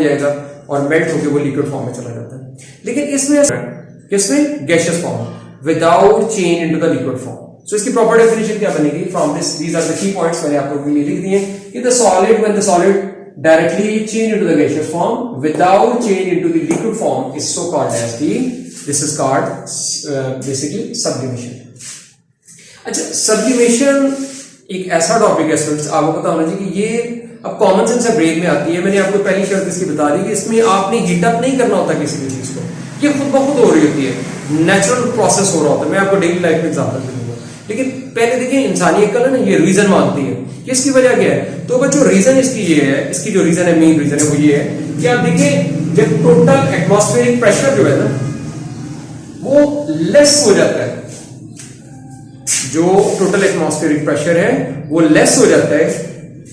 जाएगा और मेल्ट होकर वो लिक्विड फॉर्म में चला जाता है। लेकिन इसमें gaseous form without change into the liquid form. So इसकी प्रॉपर डेफिनेशन क्या बनेगी? From this these are the key points मैंने आप लोगों के लिए लिख दिए कि the solid when the solid directly change into the gaseous form without change into the liquid form is so called as this is called basically sublimation। अच्छा, sublimation एक ऐसा टॉपिक है स्टूडेंट्स, आपको पता होना चाहिए कि ये अब कॉमन सेंस से ब्रेक में आती है। मैंने आपको पहली शर्त इसकी बता दी कि इसमें आपने हीट अप नहीं करना होता किसी भी चीज को, ये खुद ब खुद हो रही होती है, नेचुरल प्रोसेस हो रहा होता है। मैं आपको डेली लाइफ में एग्जांपल दूंगा। लेकिन पहले देखिए इंसानी अक्ल है ना, ये रीजन मांगती है कि इसकी वजह क्या है। तो बच्चों रीजन इसकी ये है, इसकी जो रीजन है, मेन रीजन है वो ये है कि आप देखिए जब टोटल एटमॉस्फेरिक प्रेशर जो है ना वो लेस हो जाता है, जो टोटल एटमॉस्फेरिक प्रेशर है वो लेस हो जाता है,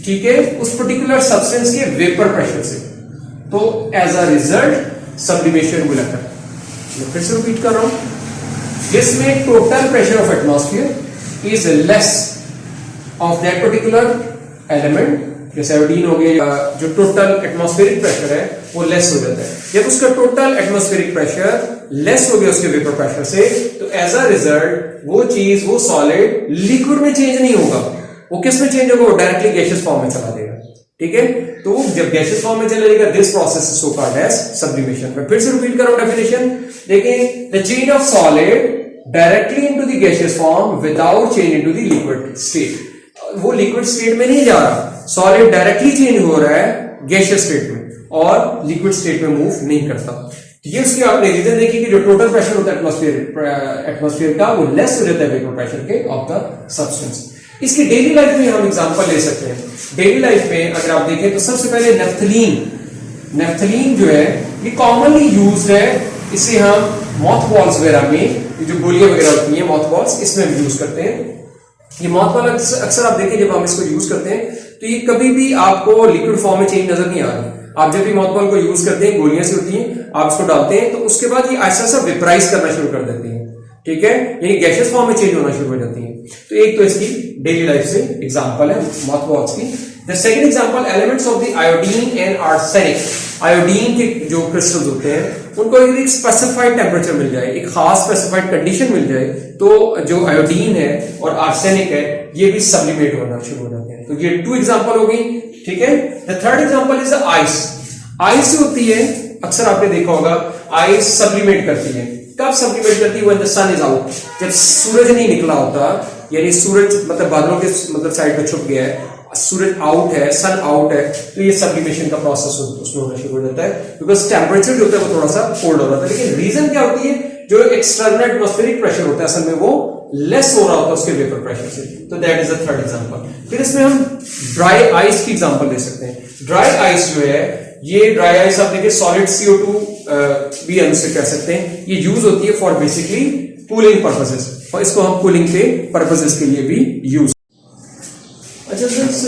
ठीक है, उस पर्टिकुलर सब्सटेंस के वेपर प्रेशर से, तो as a result sublimation will occur. मैं फिर से रिपीट कर रहा हूं, जिसमें total pressure of atmosphere is less of that particular element, जैसे आयोडीन हो गया, जो टोटल एटमॉस्फेरिक प्रेशर है वो लेस हो जाता है। जब उसका टोटल एटमॉस्फेरिक प्रेशर लेस हो गया उसके वेपर प्रेशर से, तो एज अ रिजल्ट वो चीज, वो सॉलिड लिक्विड में चेंज नहीं होगा, वो किस में चेंज होगा? वो डायरेक्टली गैसियस फॉर्म में चला देगा, ठीक है। तो जब गैसियस फॉर्म में चला जाएगा, this process is so called as sublimation. मैं फिर से रिपीट कर रहा हूं डेफिनेशन, देखिए the change of solid directly into the gaseous form without change into the liquid state. वो लिक्विड स्टेट में नहीं जा रहा, सॉलिड डायरेक्टली चेंज हो रहा है गैसियस स्टेट में और लिक्विड स्टेट में मूव नहीं करता। ये उसकी आपने रीजन देखी कि जो टोटल प्रेशर होता है एटमॉस्फेयर का वो लेस हो जाता है वेपर प्रेशर के ऑफ द सब्सटेंस। इसकी डेली लाइफ में हम एग्जांपल ले सकते हैं। डेली लाइफ में अगर आप देखें तो सबसे पहले नेफ्थलीन जो है ये कॉमनली यूज्ड है, इसे हम मॉथ बॉल्स वगैरह में, जो गोलियां वगैरह होती हैं मॉथ बॉल्स, इसमें हम यूज करते हैं। ये मॉथ बॉल अक्सर आप देखें जब हम इसको यूज करते हैं तो ये कभी भी आपको लिक्विड फॉर्म में चेंज नजर नहीं आ रही। आप जब भी मॉथ बॉल को यूज करते हैं, गोलियां से होती हैं, आप इसको डालते हैं तो उसके बाद ये ऐसा सा वेपराइज करना शुरू कर देती है, ठीक है, यानी गैसियस फॉर्म में चेंज होना शुरू हो जाती है। तो एक तो इसकी डेली लाइफ से एग्जांपल है मॉथ बॉल्स की। The second example, elements of the iodine and arsenic. Iodine के जो क्रिस्टल्स होते हैं उनको एक स्पेसिफाइड टेम्परेचर मिल जाए, एक खास स्पेसिफाइड कंडीशन मिल जाए, तो जो आयोडीन है और आर्सेनिक है ये भी सब्लिमेट होना शुरू हो जाते हैं। तो ये 2 एग्जांपल हो गई, ठीक है। The third example is the ice. Ice होती है, अक्सर आपने देखा होगा, आइस सब्लिमेट करती है। कब सब्लिमेट करती है? When the sun is out, जब सूरज नहीं निकला होता, यानी सूरज मतलब बादलों के मतलब साइड पे छुप गया है, सूरज आउट है, सन आउट है, तो ये सब्लिमेशन का प्रोसेस उसमें होना शुरू हो जाता है, बिकॉज टेम्परेचर जो होता है वो थोड़ा सा कोल्ड हो रहा था। लेकिन रीजन क्या होती है? जो एक्सटर्नल एटमॉस्फेरिक प्रेशर होता है असल में वो लेस हो रहा होता है उसके वेपर प्रेशर से। तो that is the third example. फिर इसमें हम ड्राई आइस की एग्जांपल ले सकते हैं। ड्राई आइस जो है, ये ड्राई आइस आप देखिए सॉलिड CO2 भी हम इसे कह सकते हैं। ये यूज होती है फॉर बेसिकली कूलिंग पर्पसेस, और इसको हम कूलिंग के पर्पसेस के लिए भी यूज। अच्छा फ्रेंड्स,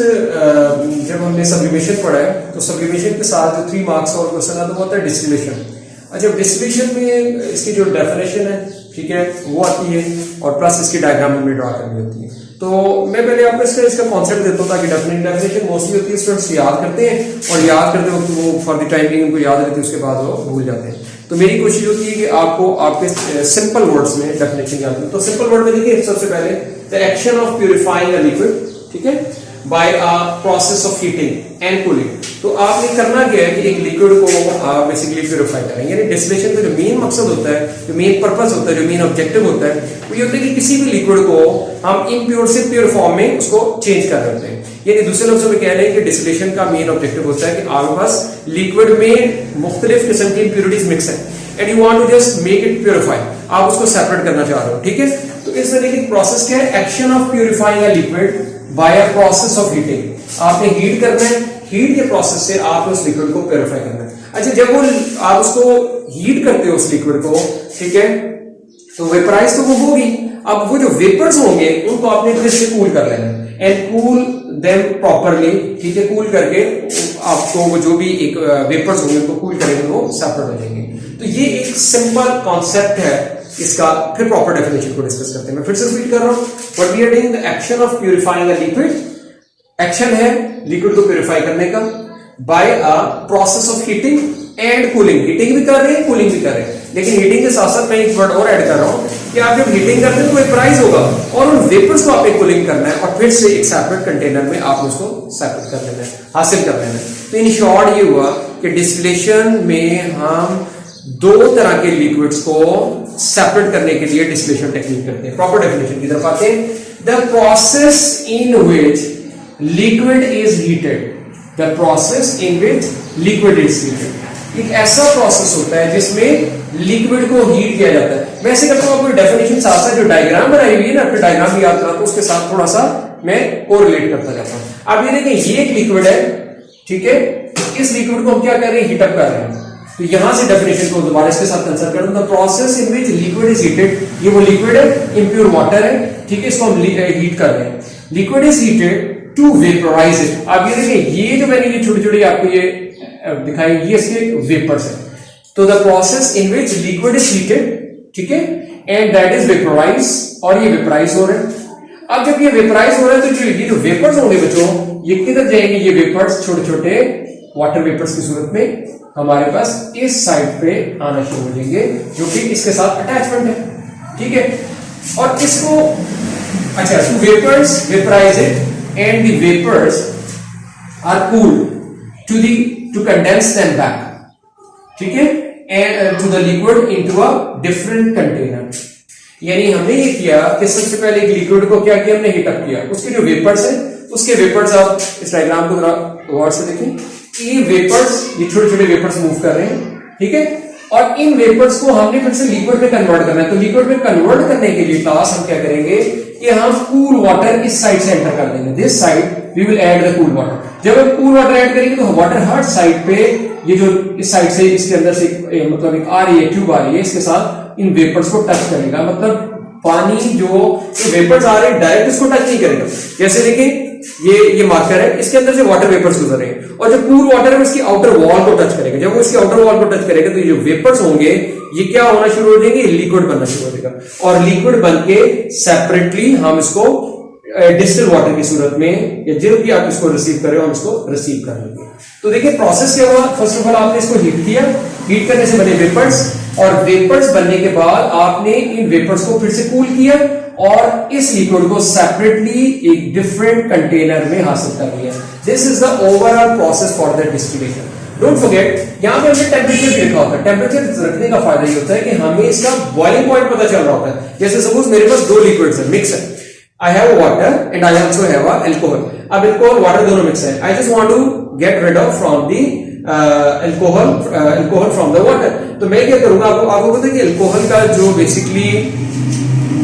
जब हमने सब्लिमेशन पढ़ा है तो सब्लिमेशन के साथ जो 3 मार्क्स और क्वेश्चन आता है वो होता है डिस्टिलेशन। अच्छा, डिस्टिलेशन में इसकी जो डेफिनेशन है, ठीक है, वो आती है और प्लस इसकी डायग्राम में ड्रा करनी होती है। तो मैं पहले आपको इसका कॉन्सेप्ट देता हूँ ताकि डेफिनेशन मोस्टली होती है स्टूडेंट्स याद करते हैं और याद करते वक्त वो फॉर द टाइम बिंग उनको याद रहती है, उसके बाद वो भूल जाते हैं। तो मेरी कोशिश होती है कि आपको आपके सिंपल वर्ड्स में डेफिनेशन याद करें। तो सिंपल वर्ड में देखिए, सबसे पहले the action of purifying a liquid, ठीक है, by a process of heating and cooling. तो आपने करना क्या है कि एक लिक्विड को आप बेसिकली प्यूरिफाई करेंगे। यानी डिस्टिलेशन का जो मेन मकसद होता है, जो मेन पर्पस होता है, जो मेन ऑब्जेक्टिव होता है, वो ये होता है कि किसी भी लिक्विड को हम इम्प्योर से प्योर फॉर्म में उसको चेंज कर देते हैं। यानी दूसरे लफ्जों में कह रहे हैं कि डिस्टिलेशन का मेन ऑब्जेक्टिव होता है कि आपके पास लिक्विड में मुख्तलिफ किस्म की इम्प्योरिटीज मिक्स है and you want to just make it purify, आप उसको सेपरेट करना चाह रहे हो, ठीक है। तो इसमें देखिए प्रोसेस क्या है, action of purifying a liquid bye a process of heating. आपने हीट करना है, हीट के प्रोसेस से आप उस लिक्विड को प्योरिफाई करना है। अच्छा, जब वो आप उसको हीट करते हो उस लिक्विड को, ठीक है, तो वेपराइज तो वो होगी। अब वो जो वेपर्स होंगे उनको आपने फिर से कूल कर लेना है एंड कूल देम प्रॉपरली, ठीक है। कूल करके आपको वो जो भी एक वेपर्स होंगे उनको कूल करेंगे, वो सेपरेट हो जाएंगे। तो ये एक सिंपल कॉन्सेप्ट है इसका। फिर प्रॉपर डेफिनेशन को डिस्कस करते हैं। मैं फिर से रिपीट कर रहा हूं, what we are doing, the action of purifying a liquid. Action है लिक्विड को प्यूरिफाई करने का, by a process of heating and cooling. Heating भी कर रहे हैं, कूलिंग भी कर रहे हैं, लेकिन हीटिंग के साथ साथ मैं एक वर्ड और ऐड कर रहा हूं कि आप जब हीटिंग करते हैं तो वेपराइज होगा और उन वेपर्स को आपको कूलिंग करना है और फिर से एक सेपरेट कंटेनर में आप उसको सेपरेट कर लेना है, हासिल कर लेना है। तो इन शॉर्ट ये हुआ कि डिस्टिलेशन में हम दो तरह के लिक्विड्स को सेपरेट करने के लिए डिस्टिलेशन टेक्निक करते हैं। प्रॉपर डेफिनेशन की तरफ आते हैं। The process in which liquid is heated, the process in which liquid is heated, एक ऐसा प्रोसेस होता है जिसमें लिक्विड को हीट किया जाता है। मैं ऐसे करता हूं, आपको डेफिनेशन साथ साथ जो डायग्राम बनाई हुई है ना, आपको डायग्राम भी याद करा तो उसके साथ थोड़ा सा मैं कोरिलेट करता जाता हूं। आप ये देखें, ये एक लिक्विड है, ठीक है, इस लिक्विड को हम क्या कर रहे हैं, हीटअप कर रहे हैं। तो यहां से डेफिनेशन को दोबारा इसके साथ कंसर्न करूं, the process in which liquid is heated, ये वो लिक्विड है, इम्प्योर वाटर है, ठीक है, इसको हम हीट कर रहे हैं। Liquid is heated to vaporise it. आप ये देखें, ये जो मैंने ये छोटी छोटी आपको ये दिखाई, ये इसके वेपर्स है। तो the process in which liquid is heated, ठीक है, एंड दैट इज वेपराइज, और ये वेपराइज हो रहा है। अब जब ये वेपराइज हो रहा है तो ये जो वेपर्स होंगे बच्चों, ये किधर जाएंगे, ये वेपर्स छोटे छोटे वाटर वेपर्स की सूरत में हमारे पास इस साइड पे आना शुरू हो जाएंगे, जो कि इसके साथ अटैचमेंट है, ठीक है। और इसको अच्छा, to vapours vaporise it and the vapours are cooled to condense them back, ठीक है, and to the liquid into a different container। यानी हमने ये किया कि सबसे पहले एक लिक्विड को क्या किया, हमने हीटअप किया, उसके जो वेपर्स है, उसके वेपर्स आप इस डायग्राम को जरा गौर से देखें, ये वेपर्स, ये छोटे छोटे वेपर्स मूव कर रहे हैं, ठीक है, और इन वेपर्स को हमने फिर से लिक्विड में कन्वर्ट करना है। तो लिक्विड में कन्वर्ट करने के लिए क्लास हम क्या करेंगे कि हम कूल वाटर इस साइड से एंटर कर देंगे, this side we will add the cool water. जब हम कूल वाटर ऐड करेंगे तो वाटर हर साइड पे, ये जो इस साइड से इसके अंदर से मतलब एक आ रही है, ट्यूब आ रही है, इसके साथ इन वेपर्स को टच करेगा। मतलब पानी जो वेपर्स आ रहे हैं डायरेक्ट इसको टच नहीं करेगा। जैसे देखिए, ये मार्कर है, इसके अंदर से वाटर वेपर्स गुजर रहे हैं, और जो कूल वाटर है इसकी आउटर वॉल को टच करेगा। जब वो इसकी आउटर वॉल को टच करेगा तो ये जो वेपर्स होंगे ये क्या होना शुरू हो जाएंगे, लिक्विड बनना शुरू हो जाएगा, और लिक्विड बन के सेपरेटली हम इसको डिस्टिल वाटर की सूरत में, या जो भी आप इसको रिसीव करें हम इसको रिसीव कर लेंगे। तो देखिए प्रोसेस क्या हुआ, फर्स्ट ऑफ ऑल आपने इसको हीट किया, हीट करने से बने वेपर्स, और वेपर्स बनने के बाद आपने इन वेपर्स को फिर से कूल किया और इस लिक्विड को सेपरेटली एक डिफरेंट कंटेनर में हासिल कर लिया। This is the overall process for the distillation. Don't forget, यहां पे हमने टेम्परेचर भी लिखा होता है। टेम्परेचर रखने का फायदा ये होता है कि हमें इसका बॉइलिंग पॉइंट पता चल रहा होता है। जैसे सपोज मेरे पास दो लिक्विड्स है, मिक्स है, I have water and I also have a alcohol. अब alcohol water दोनों मिक्स है। I just want to get rid of from the alcohol from the water। तो मैं क्या करूंगा, आपको पता है कि alcohol का जो बेसिकली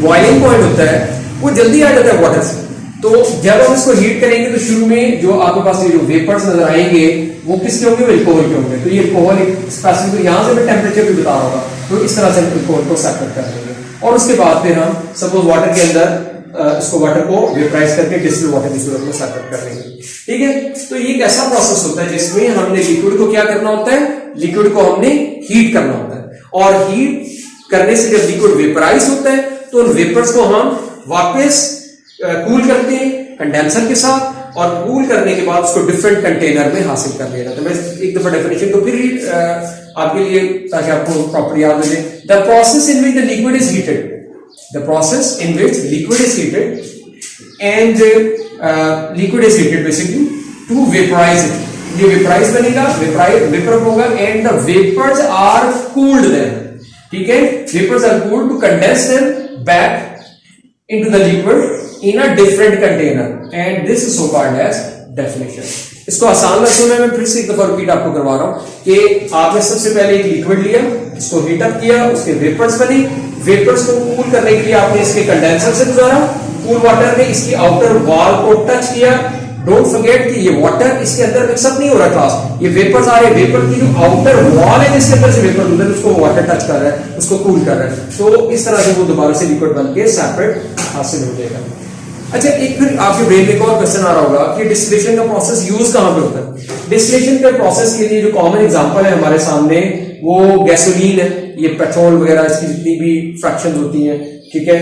बॉइलिंग पॉइंट होता है वो जल्दी आ जाता है वाटर से। तो जब हम इसको हीट करेंगे तो शुरू में जो आपके पास ये जो वेपर्स नजर आएंगे वो किसके होंगे, अल्कोहल के होंगे। तो ये अल्कोहल एक स्पेसिफिक, यहां से मैं टेम्परेचर भी बता रहा होगा, तो इस तरह से अल्कोहल को सेपरेट कर देंगे। और उसके बाद फिर हम सपोज वाटर के अंदर इसको वाटर को वेपराइज करके डिस्टिल वाटर की सूरत में सेपरेट कर लेंगे, ठीक है। तो ये एक ऐसा प्रोसेस होता है जिसमें हमने लिक्विड को क्या करना होता है, लिक्विड को हमने हीट करना होता है, और हीट करने से जब लिक्विड वेपराइज होता है तो उन वेपर्स को हम वापस कूल करते हैं कंडेंसर के साथ, और कूल करने के बाद उसको डिफरेंट कंटेनर में हासिल कर लिया जाता है। मैं एक दफा डेफिनेशन को फिर आपके लिए, ताकि आपको प्रॉपर याद हो जाए। The process in which the liquid is heated, the process in which liquid is heated and liquid is heated basically to vaporize it। ये vaporize बनेगा, vapor होगा, and the vapors are cooled then, ठीक है, vapors are cooled to condense them back into the liquid in a different container, and this is so called as definition। इसको आसान लफ्जों में मैं फिर से एक दफा रिपीट आपको करवा रहा हूं कि आपने सबसे पहले एक लिक्विड लिया, इसको हीटअप किया, उसके वेपर्स बने, वेपर्स को कूल करने के लिए आपने इसके कंडेंसर से गुजारा, कूल वाटर ने इसकी आउटर वॉल को टच किया। डोंट फॉरगेट कि ये वाटर इसके अंदर मिक्सअप नहीं हो रहा क्लास, ये वेपर्स आ रहे, वेपर की जो आउटर वॉल है जिसके अंदर से वेपर गुजर उसको वाटर टच कर रहा है, उसको कूल कर रहा है। तो इस तरह से वो दोबारा से लिक्विड बन के सेपरेट हासिल हो जाएगा। अच्छा, एक फिर आपके ब्रेन में एक और क्वेश्चन आ रहा होगा कि डिस्टिलेशन का प्रोसेस यूज कहां पे होता है। डिस्टिलेशन के प्रोसेस के लिए जो कॉमन एग्जांपल है हमारे सामने वो गैसोलीन है, ये पेट्रोल वगैरह इसकी जितनी भी फ्रैक्शंस होती हैं, ठीक है,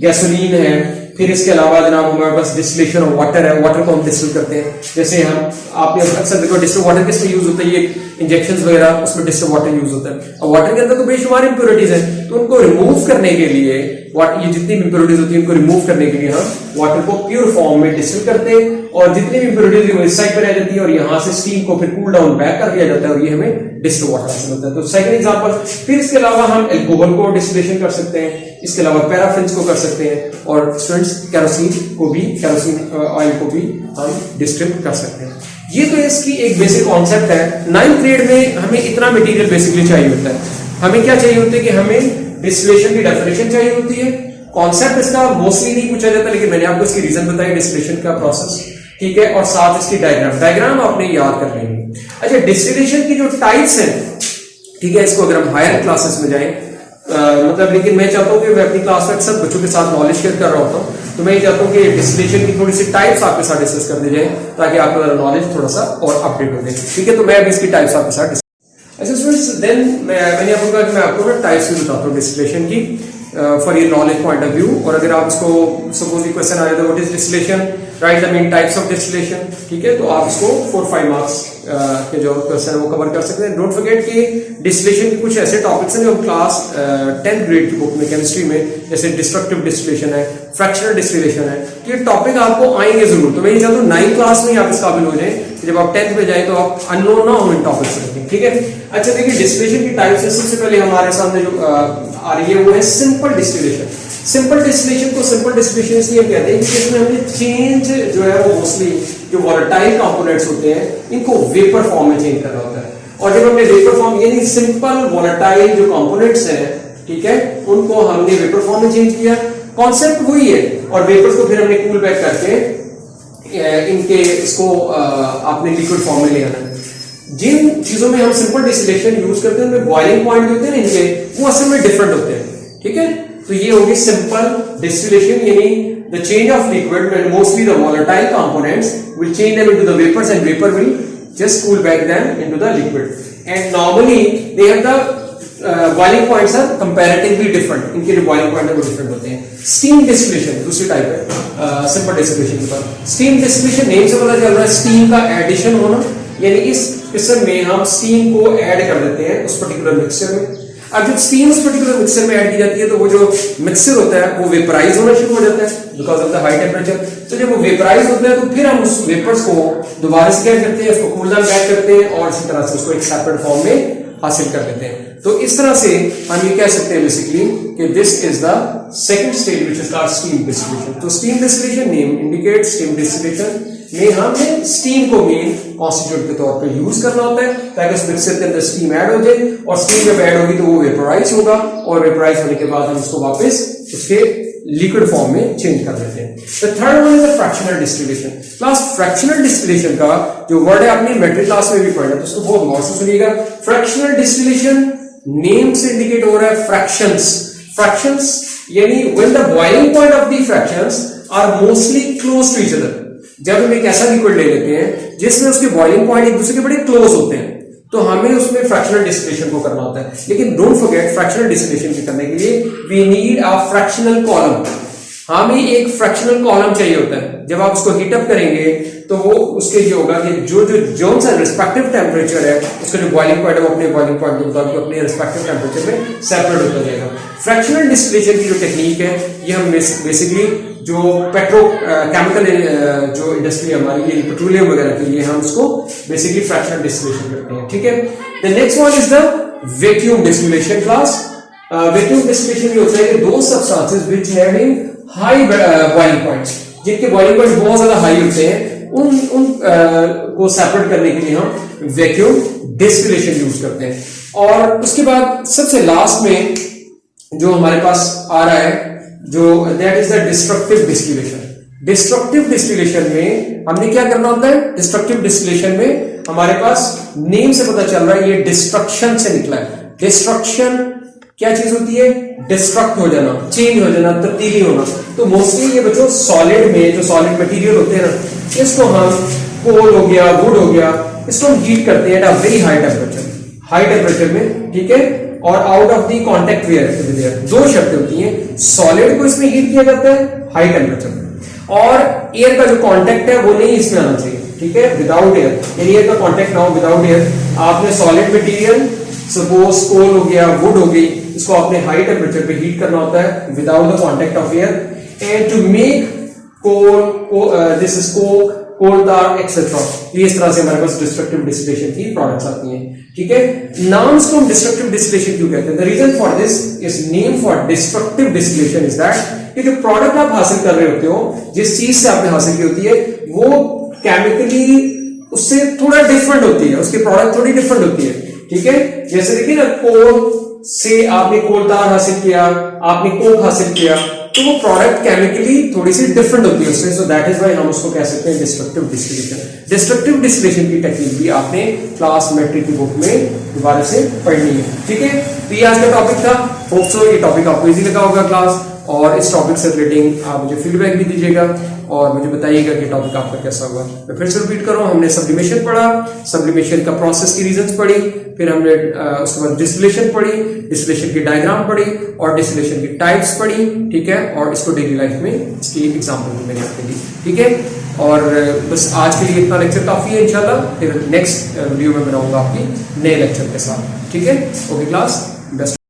गैसोलीन है, फिर इसके अलावा जनाब हमारे पास डिस्टिलेशन ऑफ वाटर है, वाटर को हम डिस्टिल करते हैं। जैसे हम आपने अक्सर देखो डिस्टिल वाटर किस में यूज होता है, ये इंजेक्शंस वगैरह उसमें डिस्टिल वाटर यूज होता है। अब वाटर के अंदर तो बेशुमार इंप्योरिटीज है, तो उनको रिमूव करने के लिए ये जितनी भी इंप्योरिटीज होती है उनको रिमूव करने के लिए हम वाटर को प्योर फॉर्म में डिस्टिल करते हैं, और जितनी भी इंप्योरिटीज वो इस साइड पे रह जाती है और यहाँ से स्टीम को फिर कूल डाउन बैक कर दिया जाता है, और ये हमें डिस्टिल वाटर हासिल होता है। तो सेकंड एग्जांपल। फिर इसके अलावा हम अल्कोहल को डिस्टिलेशन कर सकते हैं, इसके अलावा पैराफिन्स को कर सकते हैं, और स्टूडेंट्स केरोसिन ऑयल को भी हम डिस्टिल कर सकते हैं। ये तो इसकी एक बेसिक कॉन्सेप्ट है। 9th ग्रेड में हमें इतना मटेरियल बेसिकली चाहिए होता है। हमें क्या चाहिए होता है कि हमें डिस्टिलेशन की डेफिनेशन चाहिए होती है, कॉन्सेप्ट इसका मोस्टली नहीं पूछा जाता, लेकिन मैंने आपको इसकी रीजन बताई डिस्टिलेशन का प्रोसेस, ठीक है, और साथ इसकी डायग्राम आपने याद कर लेंगे। अच्छा, डिस्टिलेशन की जो टाइप्स हैं, ठीक है, इसको अगर हम हायर क्लासेस में जाएं, मतलब लेकिन मैं चाहता हूं कि मैं अपनी क्लास में अक्सर बच्चों के साथ नॉलेज शेयर कर रहा होता हूं, तो मैं ये चाहता हूं कि डिस्टिलेशन की थोड़ी सी टाइप्स आपके साथ डिस्कस कर दी जाए ताकि आपका नॉलेज थोड़ा सा और अपडेट हो जाए, ठीक है। तो मैं अभी इसकी टाइप्स आपके साथ अच्छा स्टूडेंट्स, देन मैंने आपको कहा कि मैं आपको ना टाइप्स भी बताता हूँ डिस्टिलेशन की for your knowledge point of view. और अगर आप इसको सपोज क्वेश्चन आ जाता है what is distillation, right the main types of distillation, ठीक है, तो आप इसको 4-5 मार्क्स के जो क्वेश्चन है वो कवर कर सकते हैं। डोंट फॉरगेट कि डिस्टिलेशन के कुछ ऐसे टॉपिक्स हैं जो क्लास 10th ग्रेड की बुक में केमिस्ट्री में, जैसे डिस्ट्रक्टिव डिस्टिलेशन है, फ्रैक्शनल डिस्टिलेशन है, तो ये टॉपिक आपको आएंगे जरूर। तो मैं ये चाहता हूँ 9th क्लास में आप इस काबिल हो जाए, जब आप 10th में जाए तो आप अननोन ना हो इन टॉपिक से, ठीक है। अच्छा देखिए, डिस्टिलेशन की टाइप्स है, सबसे पहले हमारे सामने जो आ रही है वो है सिंपल डिस्टिलेशन। सिंपल डिस्टिलेशन को सिंपल डिस्टिलेशन इसलिए कहते हैं कि इसमें हमने चेंज जो है वो मोस्टली जो वोलेटाइल कंपोनेंट्स होते हैं इनको वेपर फॉर्म में चेंज करना होता है। और जब हमने वेपर फॉर्म यानी सिंपल वोलेटाइल जो कंपोनेंट्स हैं, ठीक है, उनको हमने वेपर फॉर्म में चेंज किया, कॉन्सेप्ट वही है। और वेपर्स को फिर हमने कूल बैक करके इनके इसको आपने लिक्विड फॉर्म में ले आना है। जिन चीजों में हम सिंपल डिस्टिलेशन यूज करते हैं उनमें बॉइलिंग पॉइंट होते हैं इनके, वो असल में डिफरेंट होते हैं, ठीक है। तो ये होगी सिंपल डिस्टिलेशन, यानी the change of liquid when mostly the volatile components will change them into the vapours and vapour will just cool back them into the liquid, and normally they have the boiling points are comparatively different, इनके जो boiling point है वो different होते हैं। Steam distillation दूसरी type है simple distillation के बाद। स्टीम डिस्टिलेशन नेम से पता चल रहा है स्टीम का एडिशन होना, यानी इस किस्म में हम स्टीम को ऐड कर देते हैं उस पर्टिकुलर मिक्सचर में। अब जब स्टीम उस पर्टिकुलर मिक्सचर में ऐड की जाती है तो वो जो मिक्सचर होता है वो वेपराइज होना शुरू हो जाता है because of the high temperature. तो जब वो वेपराइज होता है तो फिर हम उस वेपर्स को दोबारा से क्या करते हैं, उसको कूल डाउन बैक करते हैं और इसी तरह से उसको एक सेपरेट फॉर्म में हासिल कर लेते हैं। तो इस तरह से हम ये कह सकते हैं बेसिकली कि this is the second stage which is called steam distillation. तो steam distillation name indicate steam distillation में हमने स्टीम को मेन कॉन्स्टिट्यूएंट के तौर पे यूज करना होता है ताकि उस मिक्सचर के अंदर स्टीम ऐड हो जाए, और स्टीम जब ऐड होगी तो वो वेपराइज होगा, और वेपराइज होने के बाद हम उसको वापस उसके लिक्विड फॉर्म में चेंज कर देते हैं। The third one is fractional distillation. Class fractional distillation का जो वर्ड है आपने मैट्रिक क्लास में भी पढ़ा, तो उसको बहुत गौर से सुनिएगा। फ्रैक्शनल डिस्टिलेशन नेम से इंडिकेट हो रहा है फ्रैक्शंस। फ्रैक्शंस यानी when the boiling point of the fractions are mostly close to each other. जब हम एक ऐसा लिक्विड ले लेते हैं जिसमें उसके बॉइलिंग पॉइंट एक दूसरे के बड़े क्लोज होते हैं, तो हमें उसमें फ्रैक्शनल डिस्टिलेशन को करना होता है। लेकिन डोंट फॉरगेट फ्रैक्शनल डिस्टिलेशन करने के लिए we need a fractional column. हमें एक फ्रैक्शनल कॉलम चाहिए होता है। जब आप उसको हीट अप करेंगे तो वो उसके ये होगा कि जो जो जोन सा रिस्पेक्टिव टेम्परेचर है उसका जो बॉइलिंग पॉइंट है वो अपने बॉइलिंग पॉइंट के मुताबिक अपने रिस्पेक्टिव टेम्परेचर में सेपरेट होता जाएगा। फ्रैक्शनल डिस्टिलेशन की जो टेक्निक है ये हम बेसिकली जो पेट्रोकेमिकल जो इंडस्ट्री हमारी ये पेट्रोलियम वगैरह के लिए हम उसको बेसिकली फ्रैक्शनल डिस्टिलेशन करते हैं, ठीक है। The next one is the vacuum distillation class. Vacuum distillation ये होता है कि दो substances which having high boiling points, जिनके बॉइलिंग पॉइंट बहुत ज्यादा हाई होते हैं, उन को सेपरेट करने के लिए हम वैक्यूम डिस्टिलेशन यूज करते हैं। और उसके बाद सबसे लास्ट में जो हमारे पास आ रहा है जो that is the destructive distillation. Destructive distillation में हमने क्या करना होता है, डिस्ट्रक्टिव डिस्टिलेशन में हमारे पास नेम से पता चल रहा है ये डिस्ट्रक्शन से निकला है। डिस्ट्रक्शन क्या चीज होती है, डिस्ट्रक्ट हो जाना, चेंज हो जाना, तब्दीली होना। तो मोस्टली ये बच्चों सॉलिड में जो सॉलिड मटेरियल होते हैं ना, इसको हम कोल हो गया, वुड हो गया, इसको हम हीट करते हैं at a very high temperature में, ठीक है। और out of the contact where. दो शर्तें होती हैं, सॉलिड को इसमें हीट किया जाता है हाई टेम्परेचर में, और एयर का जो कॉन्टेक्ट है वो नहीं इसमें आना चाहिए, ठीक है, विदाउट एयर, यानी एयर का कॉन्टेक्ट ना हो, विदाउट एयर। आपने सॉलिड मटेरियल सपोज कोल हो गया, वुड हो गई, इसको आपने हाई टेम्परेचर पे हीट करना होता है without the contact of air, and to make coal, this is coke, coal tar etcetera. ये इस तरह से हमारे पास डिस्ट्रक्टिव डिस्टिलेशन की प्रोडक्ट्स आती हैं, ठीक है। नाम्स को हम डिस्ट्रक्टिव डिस्टिलेशन क्यों कहते हैं? The reason for this is name for destructive distillation is that कि जो प्रोडक्ट आप हासिल कर रहे होते हो, जिस चीज से आपने हासिल की होती है, वो केमिकली उससे थोड़ा डिफरेंट होती है, उसकी प्रोडक्ट थोड़ी डिफरेंट होती है, ठीक है। जैसे देखिए ना, कोल से आपने कोल तार हासिल किया, आपने कोक हासिल किया, तो वो प्रोडक्ट केमिकली थोड़ी सी डिफरेंट होती है उससे, सो दैट इज व्हाई हम उसको कह सकते हैं डिस्ट्रक्टिव डिस्टिलेशन। डिस्ट्रक्टिव डिस्टिलेशन की टेक्निक भी आपने क्लास मैट्रिक की बुक में दोबारा से पढ़नी है, ठीक है। तो ये आज का टॉपिक था, होप सो ये टॉपिक आपको इजी लगा होगा क्लास, और इस टॉपिक से रिलेटिंग आप मुझे फीडबैक भी दीजिएगा और मुझे बताइएगा कि टॉपिक आपका कैसा हुआ। मैं फिर से रिपीट कर रहा हूं, हमने सब्लिमेशन पढ़ा, सब्लिमेशन का प्रोसेस की रीजंस पढ़ी, फिर हमने उसके बाद डिस्टिलेशन पढ़ी, डिस्टिलेशन की डायग्राम पढ़ी और डिस्टिलेशन की टाइप्स पढ़ी, ठीक है, और इसको डेली लाइफ में इसकी एग्जाम्पल भी मैंने आपके लिए, ठीक है। और बस आज के लिए इतना लेक्चर काफी है, इंशाल्लाह फिर नेक्स्ट वीडियो में बनाऊंगा आपकी नए लेक्चर के साथ, ठीक है। Okay class, best.